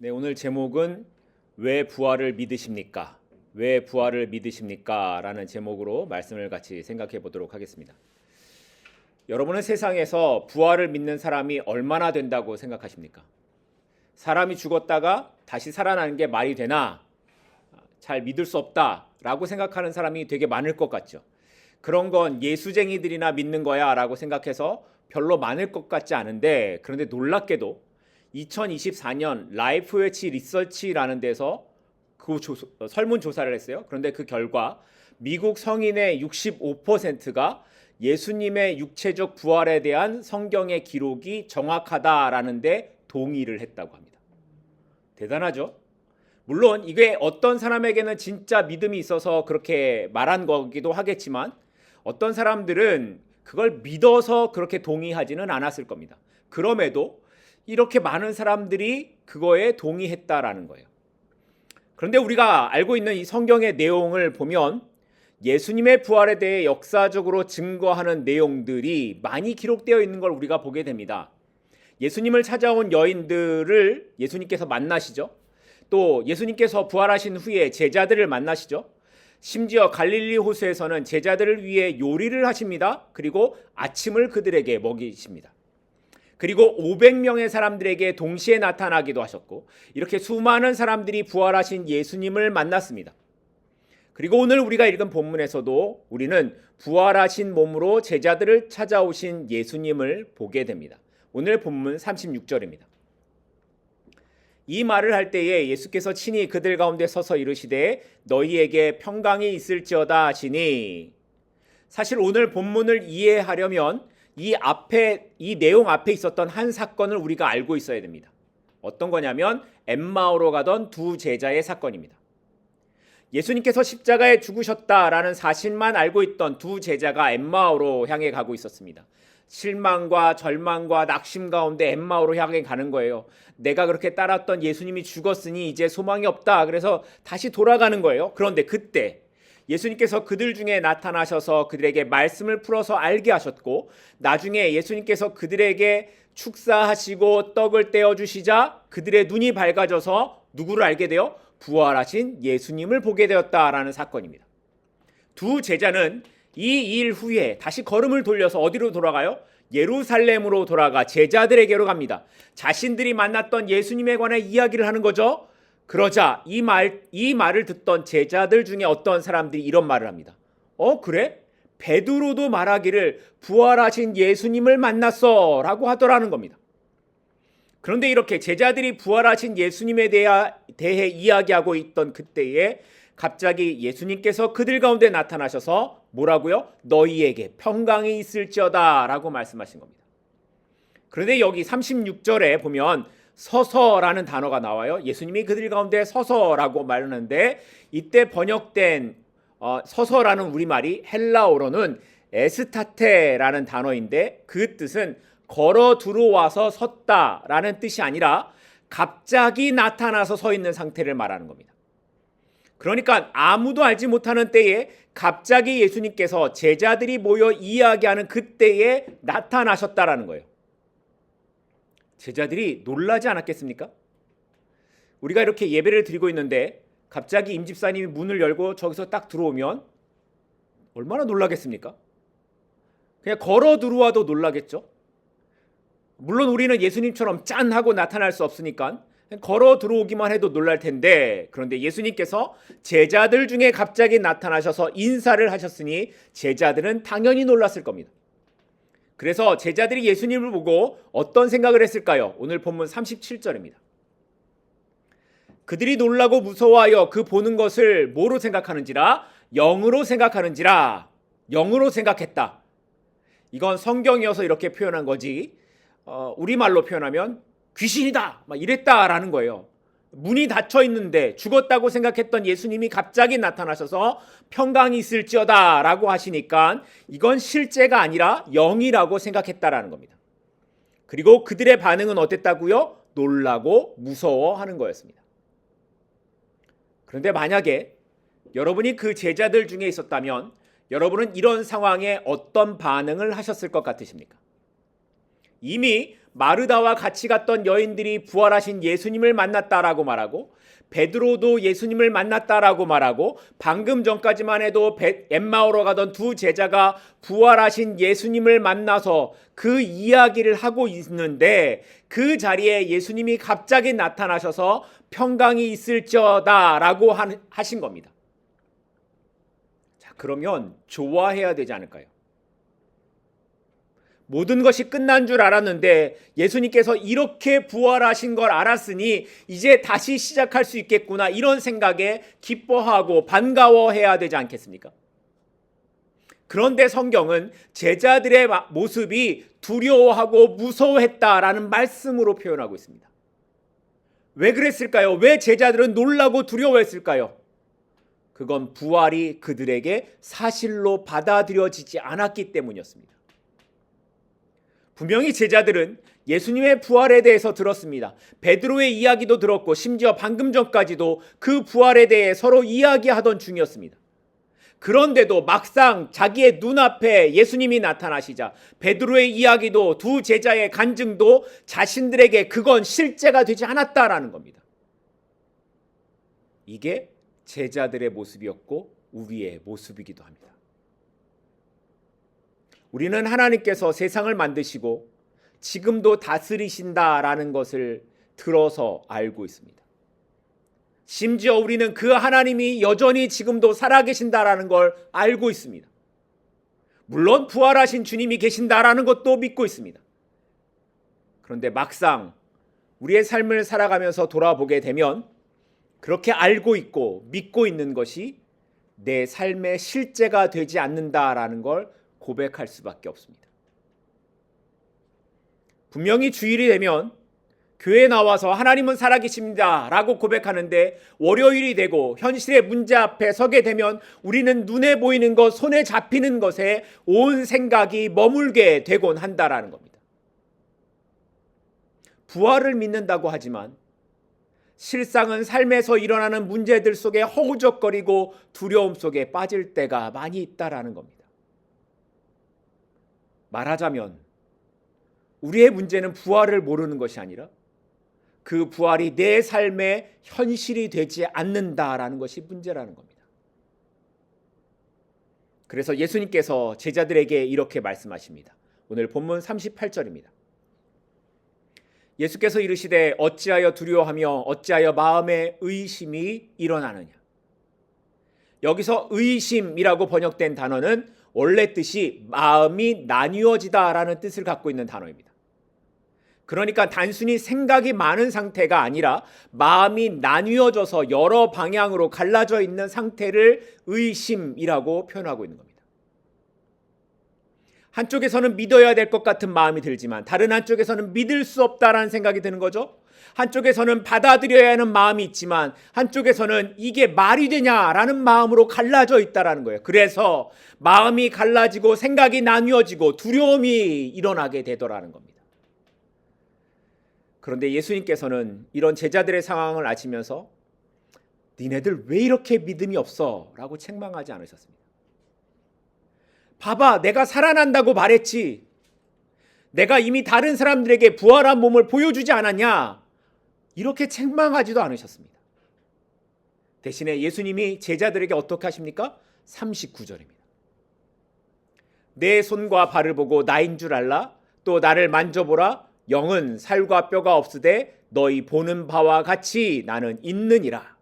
네, 오늘 제목은 왜 부활을 믿으십니까? 왜 부활을 믿으십니까? 라는 제목으로 말씀을 같이 생각해 보도록 하겠습니다. 여러분은 세상에서 부활을 믿는 사람이 얼마나 된다고 생각하십니까? 사람이 죽었다가 다시 살아나는 게 말이 되나? 잘 믿을 수 없다라고 생각하는 사람이 되게 많을 것 같죠. 그런 건 예수쟁이들이나 믿는 거야 라고 생각해서 별로 많을 것 같지 않은데, 그런데 놀랍게도 2024년 라이프웨치 리서치라는 데서 그 설문조사를 했어요. 그런데 그 결과 미국 성인의 65%가 예수님의 육체적 부활에 대한 성경의 기록이 정확하다라는 데 동의를 했다고 합니다. 대단하죠? 물론 이게 어떤 사람에게는 진짜 믿음이 있어서 그렇게 말한 거기도 하겠지만, 어떤 사람들은 그걸 믿어서 그렇게 동의하지는 않았을 겁니다. 그럼에도 이렇게 많은 사람들이 그거에 동의했다라는 거예요. 그런데 우리가 알고 있는 이 성경의 내용을 보면 예수님의 부활에 대해 역사적으로 증거하는 내용들이 많이 기록되어 있는 걸 우리가 보게 됩니다. 예수님을 찾아온 여인들을 예수님께서 만나시죠. 또 예수님께서 부활하신 후에 제자들을 만나시죠. 심지어 갈릴리 호수에서는 제자들을 위해 요리를 하십니다. 그리고 아침을 그들에게 먹이십니다. 그리고 500명의 사람들에게 동시에 나타나기도 하셨고, 이렇게 수많은 사람들이 부활하신 예수님을 만났습니다. 그리고 오늘 우리가 읽은 본문에서도 우리는 부활하신 몸으로 제자들을 찾아오신 예수님을 보게 됩니다. 오늘 본문 36절입니다. 이 말을 할 때에 예수께서 친히 그들 가운데 서서 이르시되 너희에게 평강이 있을지어다 하시니, 사실 오늘 본문을 이해하려면 이 내용 앞에 있었던 한 사건을 우리가 알고 있어야 됩니다. 어떤 거냐면 엠마오로 가던 두 제자의 사건입니다. 예수님께서 십자가에 죽으셨다라는 사실만 알고 있던 두 제자가 엠마오로 향해 가고 있었습니다. 실망과 절망과 낙심 가운데 엠마오로 향해 가는 거예요. 내가 그렇게 따랐던 예수님이 죽었으니 이제 소망이 없다. 그래서 다시 돌아가는 거예요. 그런데 그때 예수님께서 그들 중에 나타나셔서 그들에게 말씀을 풀어서 알게 하셨고, 나중에 예수님께서 그들에게 축사하시고 떡을 떼어주시자 그들의 눈이 밝아져서 누구를 알게 되어 부활하신 예수님을 보게 되었다라는 사건입니다. 두 제자는 이 일 후에 다시 걸음을 돌려서 어디로 돌아가요? 예루살렘으로 돌아가 제자들에게로 갑니다. 자신들이 만났던 예수님에 관해 이야기를 하는 거죠. 그러자 이 말을 듣던 제자들 중에 어떤 사람들이 이런 말을 합니다. 그래? 베드로도 말하기를 부활하신 예수님을 만났어 라고 하더라는 겁니다. 그런데 이렇게 제자들이 부활하신 예수님에 대해 이야기하고 있던 그때에 갑자기 예수님께서 그들 가운데 나타나셔서 뭐라고요? 너희에게 평강이 있을지어다 라고 말씀하신 겁니다. 그런데 여기 36절에 보면 서서라는 단어가 나와요. 예수님이 그들 가운데 서서라고 말하는데, 이때 번역된 서서라는 우리말이 헬라어로는 에스타테라는 단어인데, 그 뜻은 걸어 들어와서 섰다라는 뜻이 아니라 갑자기 나타나서 서 있는 상태를 말하는 겁니다. 그러니까 아무도 알지 못하는 때에 갑자기 예수님께서 제자들이 모여 이야기하는 그때에 나타나셨다라는 거예요. 제자들이 놀라지 않았겠습니까? 우리가 이렇게 예배를 드리고 있는데 갑자기 임집사님이 문을 열고 저기서 딱 들어오면 얼마나 놀라겠습니까? 그냥 걸어 들어와도 놀라겠죠? 물론 우리는 예수님처럼 짠 하고 나타날 수 없으니까 걸어 들어오기만 해도 놀랄 텐데, 그런데 예수님께서 제자들 중에 갑자기 나타나셔서 인사를 하셨으니 제자들은 당연히 놀랐을 겁니다. 그래서 제자들이 예수님을 보고 어떤 생각을 했을까요? 오늘 본문 37절입니다. 그들이 놀라고 무서워하여 그 보는 것을 뭐로 생각하는지라? 영으로 생각하는지라. 영으로 생각했다. 이건 성경이어서 이렇게 표현한 거지, 우리말로 표현하면 귀신이다 막 이랬다라는 거예요. 문이 닫혀 있는데 죽었다고 생각했던 예수님이 갑자기 나타나셔서 평강이 있을지어다 라고 하시니까 이건 실제가 아니라 영이라고 생각했다라는 겁니다. 그리고 그들의 반응은 어땠다고요? 놀라고 무서워하는 거였습니다. 그런데 만약에 여러분이 그 제자들 중에 있었다면 여러분은 이런 상황에 어떤 반응을 하셨을 것 같으십니까? 이미 마르다와 같이 갔던 여인들이 부활하신 예수님을 만났다라고 말하고, 베드로도 예수님을 만났다라고 말하고, 방금 전까지만 해도 엠마오로 가던 두 제자가 부활하신 예수님을 만나서 그 이야기를 하고 있는데, 그 자리에 예수님이 갑자기 나타나셔서 평강이 있을지어다라고 하신 겁니다. 자, 그러면 좋아해야 되지 않을까요? 모든 것이 끝난 줄 알았는데 예수님께서 이렇게 부활하신 걸 알았으니 이제 다시 시작할 수 있겠구나, 이런 생각에 기뻐하고 반가워해야 되지 않겠습니까? 그런데 성경은 제자들의 모습이 두려워하고 무서워했다라는 말씀으로 표현하고 있습니다. 왜 그랬을까요? 왜 제자들은 놀라고 두려워했을까요? 그건 부활이 그들에게 사실로 받아들여지지 않았기 때문이었습니다. 분명히 제자들은 예수님의 부활에 대해서 들었습니다. 베드로의 이야기도 들었고, 심지어 방금 전까지도 그 부활에 대해 서로 이야기하던 중이었습니다. 그런데도 막상 자기의 눈앞에 예수님이 나타나시자 베드로의 이야기도 두 제자의 간증도 자신들에게 그건 실제가 되지 않았다라는 겁니다. 이게 제자들의 모습이었고 우리의 모습이기도 합니다. 우리는 하나님께서 세상을 만드시고 지금도 다스리신다라는 것을 들어서 알고 있습니다. 심지어 우리는 그 하나님이 여전히 지금도 살아계신다라는 걸 알고 있습니다. 물론 부활하신 주님이 계신다라는 것도 믿고 있습니다. 그런데 막상 우리의 삶을 살아가면서 돌아보게 되면 그렇게 알고 있고 믿고 있는 것이 내 삶의 실제가 되지 않는다라는 걸 고백할 수밖에 없습니다. 분명히 주일이 되면 교회에 나와서 하나님은 살아계십니다 라고 고백하는데, 월요일이 되고 현실의 문제 앞에 서게 되면 우리는 눈에 보이는 것, 손에 잡히는 것에 온 생각이 머물게 되곤 한다라는 겁니다. 부활을 믿는다고 하지만 실상은 삶에서 일어나는 문제들 속에 허우적거리고 두려움 속에 빠질 때가 많이 있다라는 겁니다. 말하자면 우리의 문제는 부활을 모르는 것이 아니라 그 부활이 내 삶의 현실이 되지 않는다라는 것이 문제라는 겁니다. 그래서 예수님께서 제자들에게 이렇게 말씀하십니다. 오늘 본문 38절입니다. 예수께서 이르시되 어찌하여 두려워하며 어찌하여 마음에 의심이 일어나느냐. 여기서 의심이라고 번역된 단어는 원래 뜻이 마음이 나뉘어지다라는 뜻을 갖고 있는 단어입니다. 그러니까 단순히 생각이 많은 상태가 아니라 마음이 나뉘어져서 여러 방향으로 갈라져 있는 상태를 의심이라고 표현하고 있는 겁니다. 한쪽에서는 믿어야 될 것 같은 마음이 들지만 다른 한쪽에서는 믿을 수 없다라는 생각이 드는 거죠. 한쪽에서는 받아들여야 하는 마음이 있지만 한쪽에서는 이게 말이 되냐라는 마음으로 갈라져 있다라는 거예요. 그래서 마음이 갈라지고 생각이 나뉘어지고 두려움이 일어나게 되더라는 겁니다. 그런데 예수님께서는 이런 제자들의 상황을 아시면서 니네들 왜 이렇게 믿음이 없어? 라고 책망하지 않으셨습니다. 봐봐, 내가 살아난다고 말했지. 내가 이미 다른 사람들에게 부활한 몸을 보여주지 않았냐? 이렇게 책망하지도 않으셨습니다. 대신에 예수님이 제자들에게 어떻게 하십니까? 39절입니다. 내 손과 발을 보고 나인 줄 알라? 또 나를 만져보라? 영은 살과 뼈가 없으되 너희 보는 바와 같이 나는 있느니라.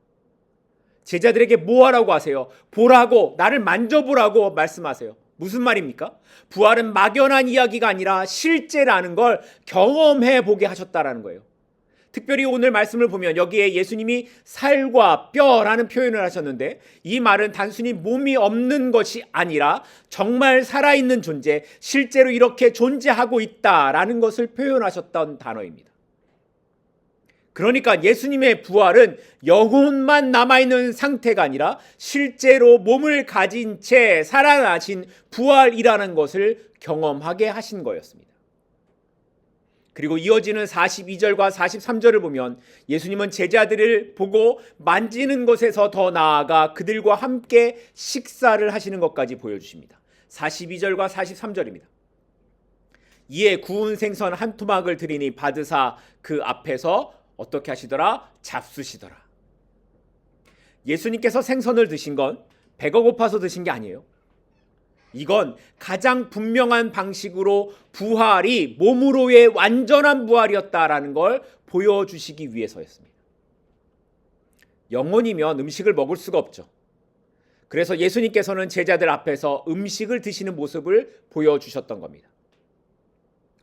제자들에게 뭐 하라고 하세요? 보라고, 나를 만져보라고 말씀하세요. 무슨 말입니까? 부활은 막연한 이야기가 아니라 실제라는 걸 경험해 보게 하셨다라는 거예요. 특별히 오늘 말씀을 보면 여기에 예수님이 살과 뼈라는 표현을 하셨는데, 이 말은 단순히 몸이 없는 것이 아니라 정말 살아있는 존재, 실제로 이렇게 존재하고 있다라는 것을 표현하셨던 단어입니다. 그러니까 예수님의 부활은 영혼만 남아있는 상태가 아니라 실제로 몸을 가진 채 살아나신 부활이라는 것을 경험하게 하신 거였습니다. 그리고 이어지는 42절과 43절을 보면 예수님은 제자들을 보고 만지는 것에서 더 나아가 그들과 함께 식사를 하시는 것까지 보여주십니다. 42절과 43절입니다. 이에 구운 생선 한 토막을 드리니 받으사 그 앞에서 어떻게 하시더라? 잡수시더라. 예수님께서 생선을 드신 건 배가 고파서 드신 게 아니에요. 이건 가장 분명한 방식으로 부활이 몸으로의 완전한 부활이었다라는 걸 보여주시기 위해서였습니다. 영혼이면 음식을 먹을 수가 없죠. 그래서 예수님께서는 제자들 앞에서 음식을 드시는 모습을 보여주셨던 겁니다.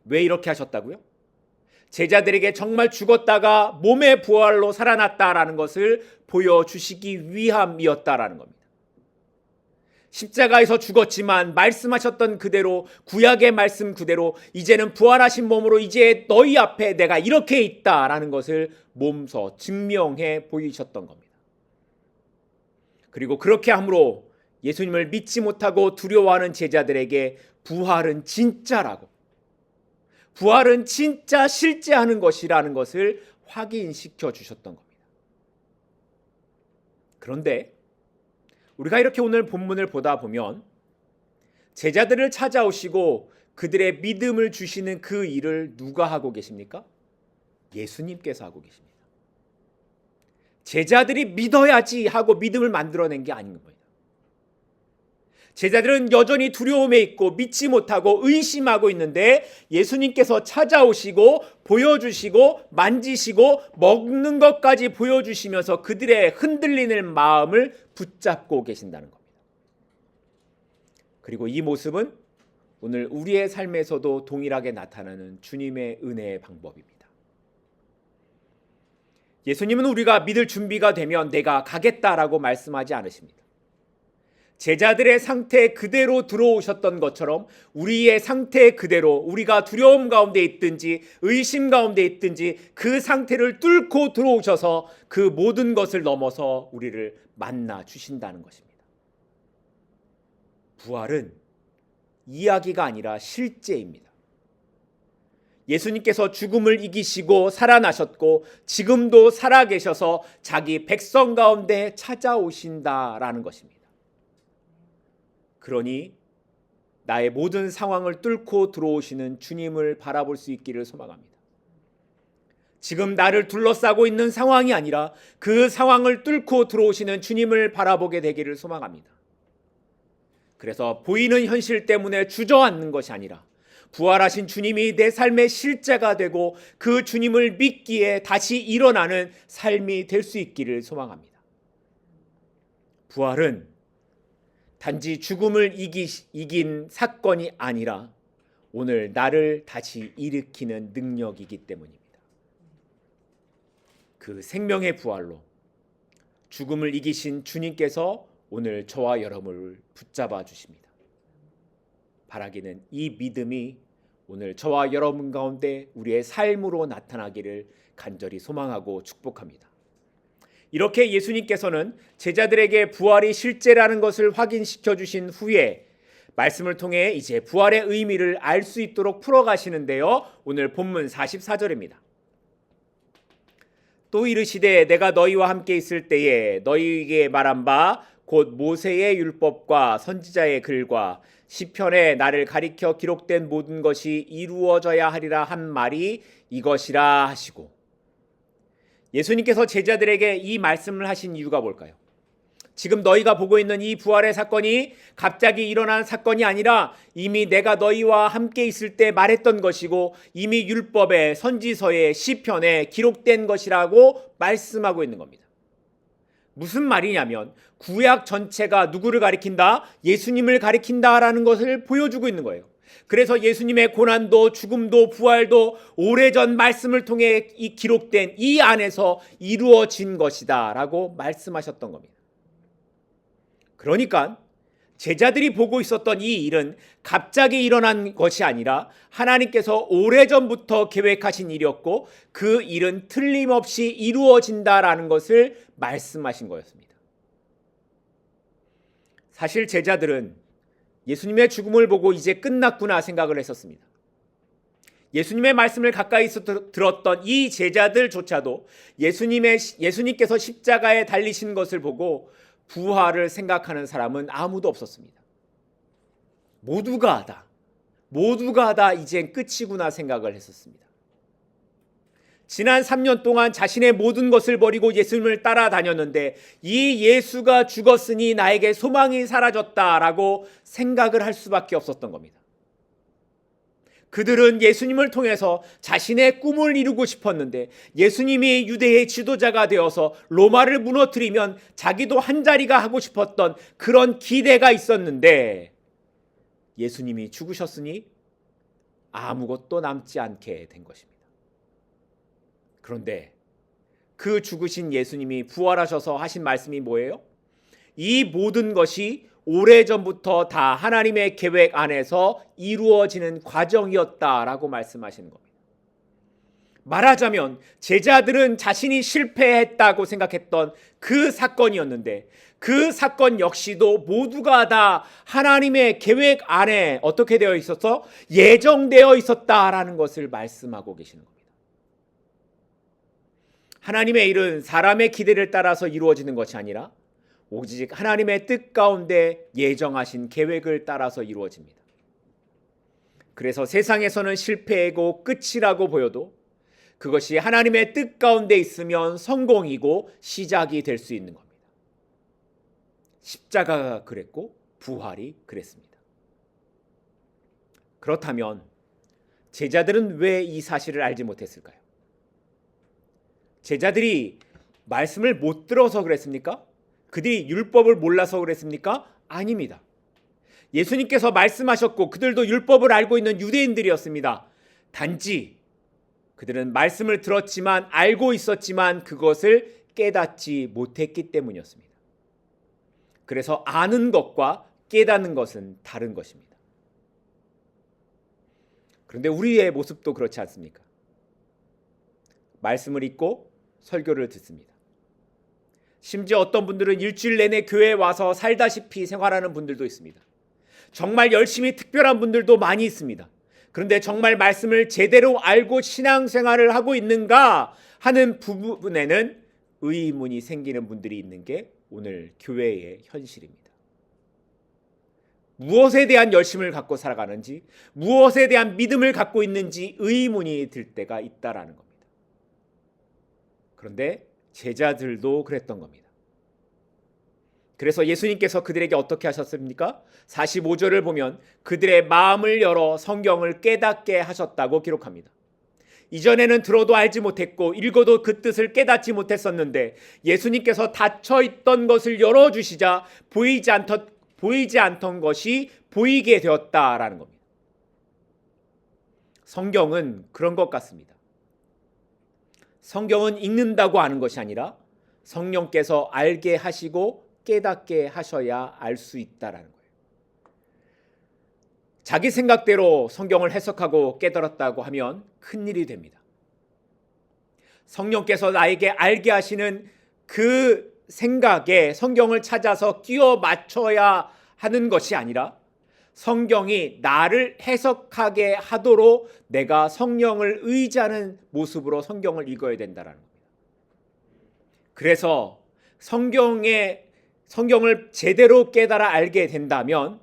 왜 이렇게 하셨다고요? 제자들에게 정말 죽었다가 몸의 부활로 살아났다라는 것을 보여주시기 위함이었다라는 겁니다. 십자가에서 죽었지만 말씀하셨던 그대로, 구약의 말씀 그대로 이제는 부활하신 몸으로 이제 너희 앞에 내가 이렇게 있다라는 것을 몸소 증명해 보이셨던 겁니다. 그리고 그렇게 함으로 예수님을 믿지 못하고 두려워하는 제자들에게 부활은 진짜라고, 부활은 진짜 실제하는 것이라는 것을 확인시켜 주셨던 겁니다. 그런데 우리가 이렇게 오늘 본문을 보다 보면 제자들을 찾아오시고 그들의 믿음을 주시는 그 일을 누가 하고 계십니까? 예수님께서 하고 계십니다. 제자들이 믿어야지 하고 믿음을 만들어낸 게 아닌 겁니다. 제자들은 여전히 두려움에 있고 믿지 못하고 의심하고 있는데 예수님께서 찾아오시고 보여주시고 만지시고 먹는 것까지 보여주시면서 그들의 흔들리는 마음을 붙잡고 계신다는 겁니다. 그리고 이 모습은 오늘 우리의 삶에서도 동일하게 나타나는 주님의 은혜의 방법입니다. 예수님은 우리가 믿을 준비가 되면 내가 가겠다라고 말씀하지 않으십니다. 제자들의 상태 그대로 들어오셨던 것처럼 우리의 상태 그대로, 우리가 두려움 가운데 있든지 의심 가운데 있든지 그 상태를 뚫고 들어오셔서 그 모든 것을 넘어서 우리를 만나 주신다는 것입니다. 부활은 이야기가 아니라 실제입니다. 예수님께서 죽음을 이기시고 살아나셨고 지금도 살아계셔서 자기 백성 가운데 찾아오신다라는 것입니다. 그러니 나의 모든 상황을 뚫고 들어오시는 주님을 바라볼 수 있기를 소망합니다. 지금 나를 둘러싸고 있는 상황이 아니라 그 상황을 뚫고 들어오시는 주님을 바라보게 되기를 소망합니다. 그래서 보이는 현실 때문에 주저앉는 것이 아니라 부활하신 주님이 내 삶의 실제가 되고 그 주님을 믿기에 다시 일어나는 삶이 될 수 있기를 소망합니다. 부활은 단지 죽음을 이긴 사건이 아니라 오늘 나를 다시 일으키는 능력이기 때문입니다. 그 생명의 부활로 죽음을 이기신 주님께서 오늘 저와 여러분을 붙잡아 주십니다. 바라기는 이 믿음이 오늘 저와 여러분 가운데 우리의 삶으로 나타나기를 간절히 소망하고 축복합니다. 이렇게 예수님께서는 제자들에게 부활이 실제라는 것을 확인시켜 주신 후에 말씀을 통해 이제 부활의 의미를 알 수 있도록 풀어가시는데요. 오늘 본문 44절입니다. 또 이르시되 내가 너희와 함께 있을 때에 너희에게 말한 바 곧 모세의 율법과 선지자의 글과 시편에 나를 가리켜 기록된 모든 것이 이루어져야 하리라 한 말이 이것이라 하시고, 예수님께서 제자들에게 이 말씀을 하신 이유가 뭘까요? 지금 너희가 보고 있는 이 부활의 사건이 갑자기 일어난 사건이 아니라 이미 내가 너희와 함께 있을 때 말했던 것이고 이미 율법에 선지서에 시편에 기록된 것이라고 말씀하고 있는 겁니다. 무슨 말이냐면 구약 전체가 누구를 가리킨다? 예수님을 가리킨다라는 것을 보여주고 있는 거예요. 그래서 예수님의 고난도 죽음도 부활도 오래전 말씀을 통해 기록된 이 안에서 이루어진 것이다 라고 말씀하셨던 겁니다. 그러니까 제자들이 보고 있었던 이 일은 갑자기 일어난 것이 아니라 하나님께서 오래전부터 계획하신 일이었고 그 일은 틀림없이 이루어진다라는 것을 말씀하신 거였습니다. 사실 제자들은 예수님의 죽음을 보고 이제 끝났구나 생각을 했었습니다. 예수님의 말씀을 가까이서 들었던 이 제자들조차도 예수님께서 십자가에 달리신 것을 보고 부활을 생각하는 사람은 아무도 없었습니다. 모두가 다 모두가 다 이젠 끝이구나 생각을 했었습니다. 지난 3년 동안 자신의 모든 것을 버리고 예수님을 따라다녔는데 이 예수가 죽었으니 나에게 소망이 사라졌다라고 생각을 할 수밖에 없었던 겁니다. 그들은 예수님을 통해서 자신의 꿈을 이루고 싶었는데 예수님이 유대의 지도자가 되어서 로마를 무너뜨리면 자기도 한자리가 하고 싶었던 그런 기대가 있었는데 예수님이 죽으셨으니 아무것도 남지 않게 된 것입니다. 그런데 그 죽으신 예수님이 부활하셔서 하신 말씀이 뭐예요? 이 모든 것이 오래전부터 다 하나님의 계획 안에서 이루어지는 과정이었다라고 말씀하시는 겁니다. 말하자면 제자들은 자신이 실패했다고 생각했던 그 사건이었는데 그 사건 역시도 모두가 다 하나님의 계획 안에 어떻게 되어 있어서 예정되어 있었다라는 것을 말씀하고 계시는 겁니다. 하나님의 일은 사람의 기대를 따라서 이루어지는 것이 아니라 오직 하나님의 뜻 가운데 예정하신 계획을 따라서 이루어집니다. 그래서 세상에서는 실패이고 끝이라고 보여도 그것이 하나님의 뜻 가운데 있으면 성공이고 시작이 될 수 있는 겁니다. 십자가가 그랬고 부활이 그랬습니다. 그렇다면 제자들은 왜 이 사실을 알지 못했을까요? 제자들이 말씀을 못 들어서 그랬습니까? 그들이 율법을 몰라서 그랬습니까? 아닙니다. 예수님께서 말씀하셨고 그들도 율법을 알고 있는 유대인들이었습니다. 단지 그들은 말씀을 들었지만 알고 있었지만 그것을 깨닫지 못했기 때문이었습니다. 그래서 아는 것과 깨닫는 것은 다른 것입니다. 그런데 우리의 모습도 그렇지 않습니까? 말씀을 읽고 설교를 듣습니다. 심지어 어떤 분들은 일주일 내내 교회에 와서 살다시피 생활하는 분들도 있습니다. 정말 열심히 특별한 분들도 많이 있습니다. 그런데 정말 말씀을 제대로 알고 신앙생활을 하고 있는가 하는 부분에는 의문이 생기는 분들이 있는 게 오늘 교회의 현실입니다. 무엇에 대한 열심을 갖고 살아가는지, 무엇에 대한 믿음을 갖고 있는지 의문이 들 때가 있다라는 겁니다. 그런데 제자들도 그랬던 겁니다. 그래서 예수님께서 그들에게 어떻게 하셨습니까? 45절을 보면 그들의 마음을 열어 성경을 깨닫게 하셨다고 기록합니다. 이전에는 들어도 알지 못했고 읽어도 그 뜻을 깨닫지 못했었는데 예수님께서 닫혀있던 것을 열어주시자 보이지 않던 것이 보이게 되었다라는 겁니다. 성경은 그런 것 같습니다. 성경은 읽는다고 아는 것이 아니라 성령께서 알게 하시고 깨닫게 하셔야 알 수 있다라는 거예요. 자기 생각대로 성경을 해석하고 깨달았다고 하면 큰일이 됩니다. 성령께서 나에게 알게 하시는 그 생각에 성경을 찾아서 끼워 맞춰야 하는 것이 아니라 성경이 나를 해석하게 하도록 내가 성령을 의지하는 모습으로 성경을 읽어야 된다는 겁니다. 그래서 성경을 제대로 깨달아 알게 된다면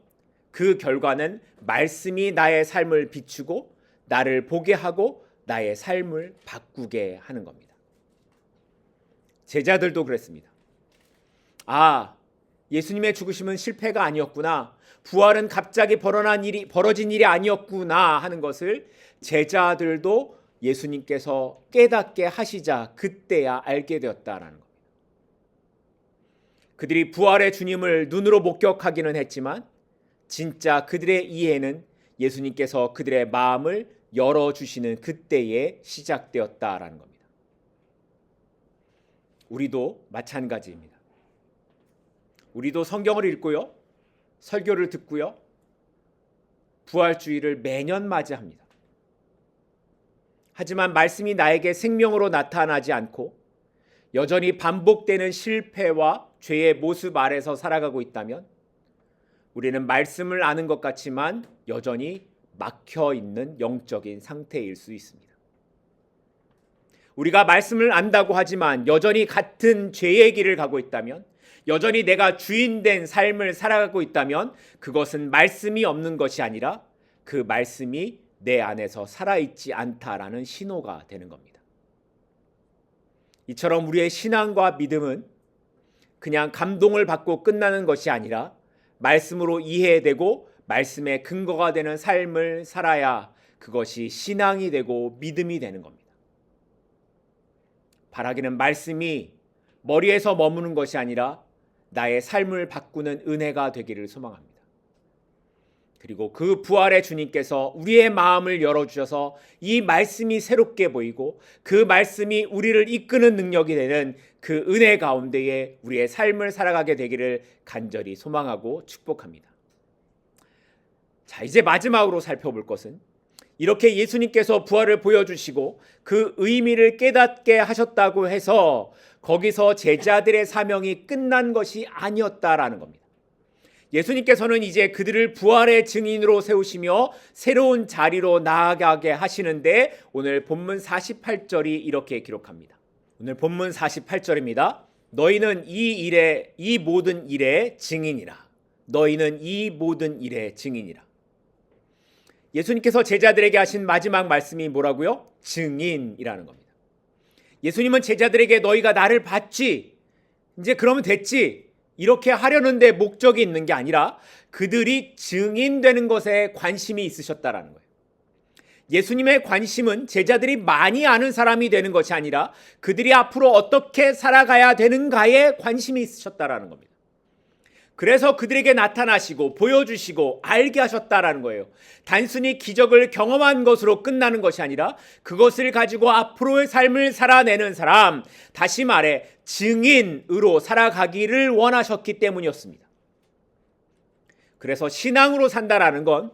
그 결과는 말씀이 나의 삶을 비추고 나를 보게 하고 나의 삶을 바꾸게 하는 겁니다. 제자들도 그랬습니다. 예수님의 죽으심은 실패가 아니었구나. 부활은 갑자기 벌어진 일이 아니었구나 하는 것을 제자들도 예수님께서 깨닫게 하시자 그때야 알게 되었다라는 겁니다. 그들이 부활의 주님을 눈으로 목격하기는 했지만 진짜 그들의 이해는 예수님께서 그들의 마음을 열어주시는 그때에 시작되었다라는 겁니다. 우리도 마찬가지입니다. 우리도 성경을 읽고요. 설교를 듣고요. 부활주의를 매년 맞이합니다. 하지만 말씀이 나에게 생명으로 나타나지 않고 여전히 반복되는 실패와 죄의 모습 아래서 살아가고 있다면 우리는 말씀을 아는 것 같지만 여전히 막혀 있는 영적인 상태일 수 있습니다. 우리가 말씀을 안다고 하지만 여전히 같은 죄의 길을 가고 있다면, 여전히 내가 주인된 삶을 살아가고 있다면 그것은 말씀이 없는 것이 아니라 그 말씀이 내 안에서 살아있지 않다라는 신호가 되는 겁니다. 이처럼 우리의 신앙과 믿음은 그냥 감동을 받고 끝나는 것이 아니라 말씀으로 이해되고 말씀의 근거가 되는 삶을 살아야 그것이 신앙이 되고 믿음이 되는 겁니다. 바라기는 말씀이 머리에서 머무는 것이 아니라 나의 삶을 바꾸는 은혜가 되기를 소망합니다. 그리고 그 부활의 주님께서 우리의 마음을 열어주셔서 이 말씀이 새롭게 보이고 그 말씀이 우리를 이끄는 능력이 되는 그 은혜 가운데에 우리의 삶을 살아가게 되기를 간절히 소망하고 축복합니다. 자, 이제 마지막으로 살펴볼 것은 이렇게 예수님께서 부활을 보여주시고 그 의미를 깨닫게 하셨다고 해서 거기서 제자들의 사명이 끝난 것이 아니었다라는 겁니다. 예수님께서는 이제 그들을 부활의 증인으로 세우시며 새로운 자리로 나아가게 하시는데 오늘 본문 48절이 이렇게 기록합니다. 오늘 본문 48절입니다. 너희는 이 모든 일의 증인이라. 너희는 이 모든 일의 증인이라. 예수님께서 제자들에게 하신 마지막 말씀이 뭐라고요? 증인이라는 겁니다. 예수님은 제자들에게 너희가 나를 봤지, 이제 그러면 됐지, 이렇게 하려는데 목적이 있는 게 아니라 그들이 증인되는 것에 관심이 있으셨다라는 거예요. 예수님의 관심은 제자들이 많이 아는 사람이 되는 것이 아니라 그들이 앞으로 어떻게 살아가야 되는가에 관심이 있으셨다라는 겁니다. 그래서 그들에게 나타나시고 보여주시고 알게 하셨다라는 거예요. 단순히 기적을 경험한 것으로 끝나는 것이 아니라 그것을 가지고 앞으로의 삶을 살아내는 사람, 다시 말해 증인으로 살아가기를 원하셨기 때문이었습니다. 그래서 신앙으로 산다라는 건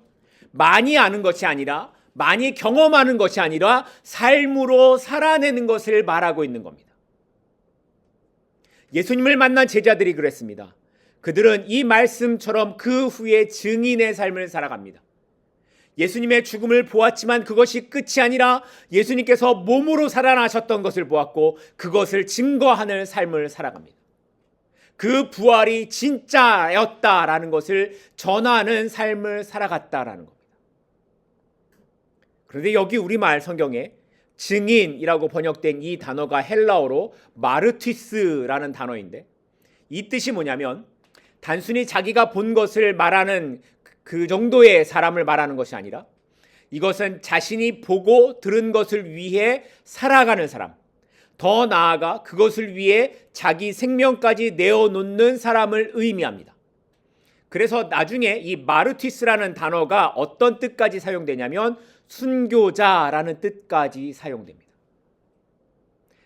많이 아는 것이 아니라 많이 경험하는 것이 아니라 삶으로 살아내는 것을 말하고 있는 겁니다. 예수님을 만난 제자들이 그랬습니다. 그들은 이 말씀처럼 그 후에 증인의 삶을 살아갑니다. 예수님의 죽음을 보았지만 그것이 끝이 아니라 예수님께서 몸으로 살아나셨던 것을 보았고 그것을 증거하는 삶을 살아갑니다. 그 부활이 진짜였다라는 것을 전하는 삶을 살아갔다라는 겁니다. 그런데 여기 우리말 성경에 증인이라고 번역된 이 단어가 헬라어로 마르티스라는 단어인데 이 뜻이 뭐냐면 단순히 자기가 본 것을 말하는 그 정도의 사람을 말하는 것이 아니라 이것은 자신이 보고 들은 것을 위해 살아가는 사람, 더 나아가 그것을 위해 자기 생명까지 내어놓는 사람을 의미합니다. 그래서 나중에 이 마르티스라는 단어가 어떤 뜻까지 사용되냐면 순교자라는 뜻까지 사용됩니다.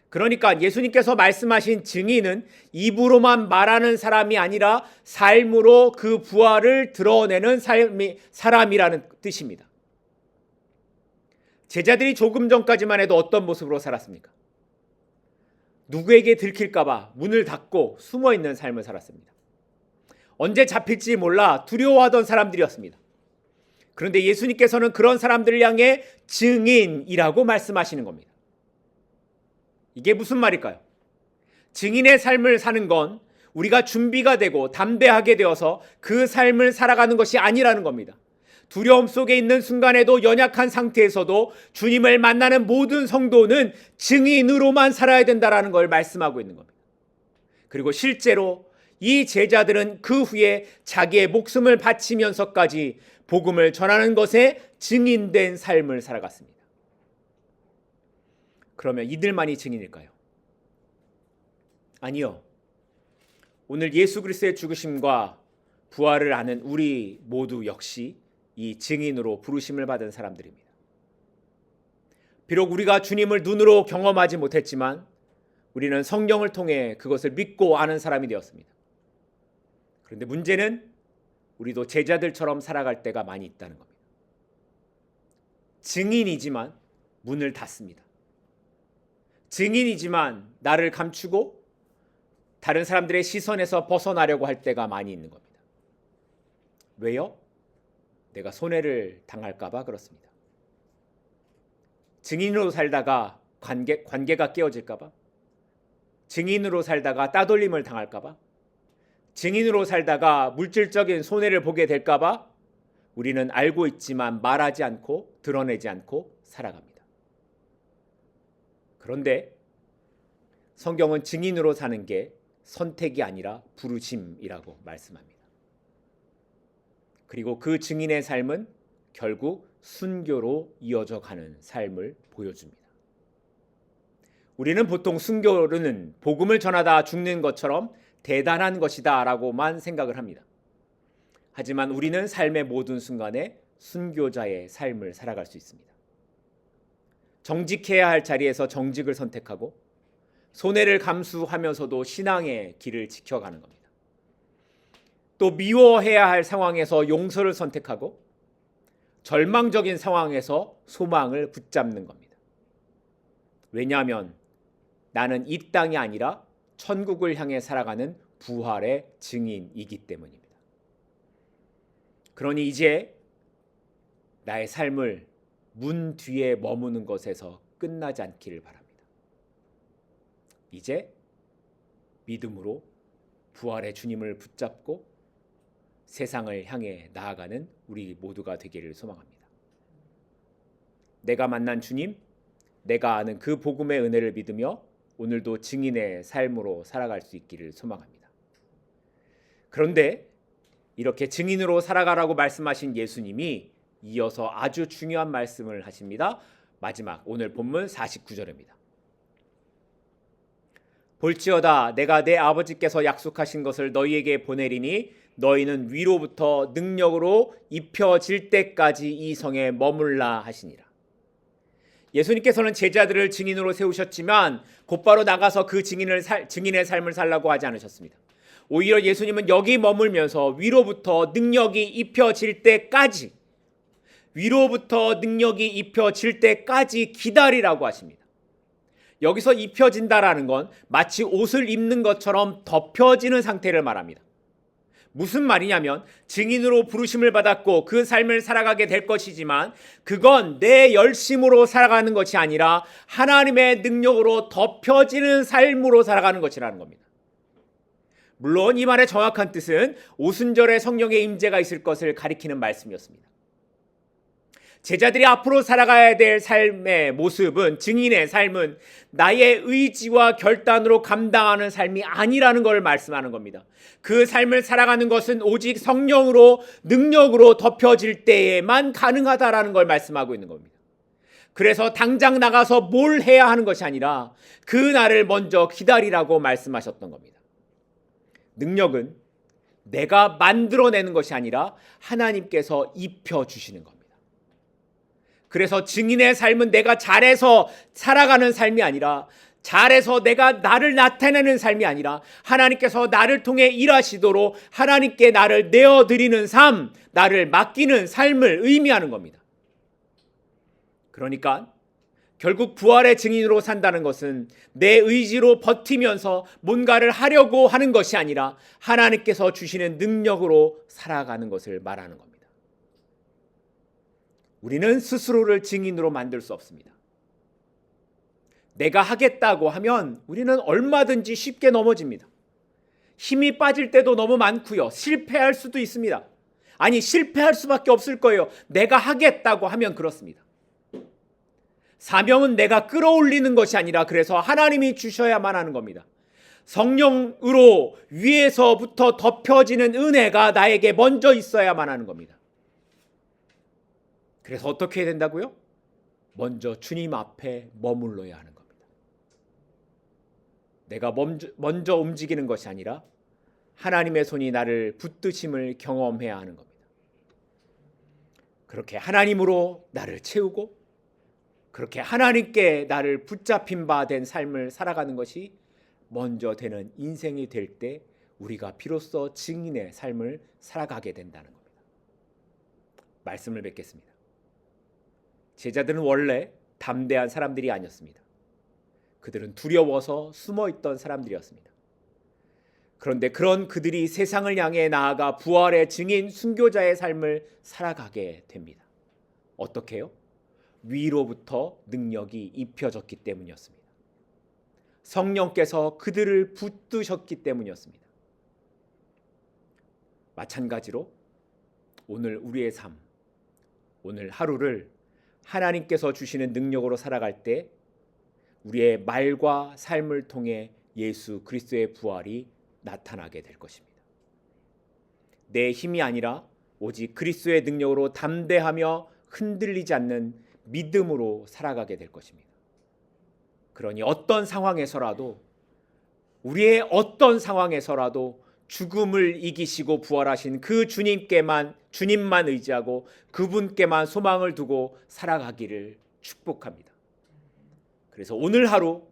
그러니까 예수님께서 말씀하신 증인은 입으로만 말하는 사람이 아니라 삶으로 그 부활을 드러내는 사람이라는 뜻입니다. 제자들이 조금 전까지만 해도 어떤 모습으로 살았습니까? 누구에게 들킬까봐 문을 닫고 숨어있는 삶을 살았습니다. 언제 잡힐지 몰라 두려워하던 사람들이었습니다. 그런데 예수님께서는 그런 사람들을 향해 증인이라고 말씀하시는 겁니다. 이게 무슨 말일까요? 증인의 삶을 사는 건 우리가 준비가 되고 담대하게 되어서 그 삶을 살아가는 것이 아니라는 겁니다. 두려움 속에 있는 순간에도 연약한 상태에서도 주님을 만나는 모든 성도는 증인으로만 살아야 된다는 걸 말씀하고 있는 겁니다. 그리고 실제로 이 제자들은 그 후에 자기의 목숨을 바치면서까지 복음을 전하는 것에 증인된 삶을 살아갔습니다. 그러면 이들만이 증인일까요? 아니요. 오늘 예수 그리스도의 죽으심과 부활을 아는 우리 모두 역시 이 증인으로 부르심을 받은 사람들입니다. 비록 우리가 주님을 눈으로 경험하지 못했지만 우리는 성경을 통해 그것을 믿고 아는 사람이 되었습니다. 그런데 문제는 우리도 제자들처럼 살아갈 때가 많이 있다는 겁니다. 증인이지만 문을 닫습니다. 증인이지만 나를 감추고 다른 사람들의 시선에서 벗어나려고 할 때가 많이 있는 겁니다. 왜요? 내가 손해를 당할까 봐 그렇습니다. 증인으로 살다가 관계가 깨어질까 봐, 증인으로 살다가 따돌림을 당할까 봐, 증인으로 살다가 물질적인 손해를 보게 될까 봐 우리는 알고 있지만 말하지 않고 드러내지 않고 살아갑니다. 그런데 성경은 증인으로 사는 게 선택이 아니라 부르심이라고 말씀합니다. 그리고 그 증인의 삶은 결국 순교로 이어져 가는 삶을 보여줍니다. 우리는 보통 순교는 복음을 전하다 죽는 것처럼 대단한 것이다 라고만 생각을 합니다. 하지만 우리는 삶의 모든 순간에 순교자의 삶을 살아갈 수 있습니다. 정직해야 할 자리에서 정직을 선택하고 손해를 감수하면서도 신앙의 길을 지켜가는 겁니다. 또 미워해야 할 상황에서 용서를 선택하고 절망적인 상황에서 소망을 붙잡는 겁니다. 왜냐하면 나는 이 땅이 아니라 천국을 향해 살아가는 부활의 증인이기 때문입니다. 그러니 이제 나의 삶을 문 뒤에 머무는 것에서 끝나지 않기를 바랍니다. 이제 믿음으로 부활의 주님을 붙잡고 세상을 향해 나아가는 우리 모두가 되기를 소망합니다. 내가 만난 주님, 내가 아는 그 복음의 은혜를 믿으며 오늘도 증인의 삶으로 살아갈 수 있기를 소망합니다. 그런데 이렇게 증인으로 살아가라고 말씀하신 예수님이 이어서 아주 중요한 말씀을 하십니다. 마지막 오늘 본문 49절입니다. 볼지어다 내가 내 아버지께서 약속하신 것을 너희에게 보내리니 너희는 위로부터 능력으로 입혀질 때까지 이 성에 머물라 하시니라. 예수님께서는 제자들을 증인으로 세우셨지만 곧바로 나가서 그 증인의 삶을 살라고 하지 않으셨습니다. 오히려 예수님은 여기 머물면서 위로부터 능력이 입혀질 때까지 기다리라고 하십니다. 여기서 입혀진다라는 건 마치 옷을 입는 것처럼 덮여지는 상태를 말합니다. 무슨 말이냐면 증인으로 부르심을 받았고 그 삶을 살아가게 될 것이지만 그건 내 열심으로 살아가는 것이 아니라 하나님의 능력으로 덮여지는 삶으로 살아가는 것이라는 겁니다. 물론 이 말의 정확한 뜻은 오순절에 성령의 임재가 있을 것을 가리키는 말씀이었습니다. 제자들이 앞으로 살아가야 될 삶의 모습은, 증인의 삶은 나의 의지와 결단으로 감당하는 삶이 아니라는 걸 말씀하는 겁니다. 그 삶을 살아가는 것은 오직 성령으로, 능력으로 덮여질 때에만 가능하다라는 걸 말씀하고 있는 겁니다. 그래서 당장 나가서 뭘 해야 하는 것이 아니라 그 날을 먼저 기다리라고 말씀하셨던 겁니다. 능력은 내가 만들어내는 것이 아니라 하나님께서 입혀주시는 겁니다. 그래서 증인의 삶은 내가 잘해서 살아가는 삶이 아니라, 잘해서 내가 나를 나타내는 삶이 아니라 하나님께서 나를 통해 일하시도록 하나님께 나를 내어드리는 삶, 나를 맡기는 삶을 의미하는 겁니다. 그러니까 결국 부활의 증인으로 산다는 것은 내 의지로 버티면서 뭔가를 하려고 하는 것이 아니라 하나님께서 주시는 능력으로 살아가는 것을 말하는 겁니다. 우리는 스스로를 증인으로 만들 수 없습니다. 내가 하겠다고 하면 우리는 얼마든지 쉽게 넘어집니다. 힘이 빠질 때도 너무 많고요. 실패할 수도 있습니다. 아니, 실패할 수밖에 없을 거예요. 내가 하겠다고 하면 그렇습니다. 사명은 내가 끌어올리는 것이 아니라 그래서 하나님이 주셔야만 하는 겁니다. 성령으로 위에서부터 덮여지는 은혜가 나에게 먼저 있어야만 하는 겁니다. 그래서 어떻게 해야 된다고요? 먼저 주님 앞에 머물러야 하는 겁니다. 내가 먼저 움직이는 것이 아니라 하나님의 손이 나를 붙드심을 경험해야 하는 겁니다. 그렇게 하나님으로 나를 채우고 그렇게 하나님께 나를 붙잡힌 바 된 삶을 살아가는 것이 먼저 되는 인생이 될 때 우리가 비로소 증인의 삶을 살아가게 된다는 겁니다. 말씀을 뵙겠습니다. 제자들은 원래 담대한 사람들이 아니었습니다. 그들은 두려워서 숨어있던 사람들이었습니다. 그런데 그런 그들이 세상을 향해 나아가 부활의 증인 순교자의 삶을 살아가게 됩니다. 어떻게 해요? 위로부터 능력이 입혀졌기 때문이었습니다. 성령께서 그들을 붙드셨기 때문이었습니다. 마찬가지로 오늘 우리의 삶, 오늘 하루를 하나님께서 주시는 능력으로 살아갈 때 우리의 말과 삶을 통해 예수 그리스도의 부활이 나타나게 될 것입니다. 내 힘이 아니라 오직 그리스도의 능력으로 담대하며 흔들리지 않는 믿음으로 살아가게 될 것입니다. 그러니 어떤 상황에서라도, 우리의 어떤 상황에서라도 죽음을 이기시고 부활하신 그 주님만 의지하고 그분께만 소망을 두고 살아가기를 축복합니다. 그래서 오늘 하루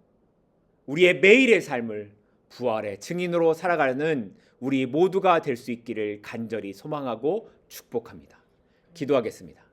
우리의 매일의 삶을 부활의 증인으로 살아가는 우리 모두가 될 수 있기를 간절히 소망하고 축복합니다. 기도하겠습니다.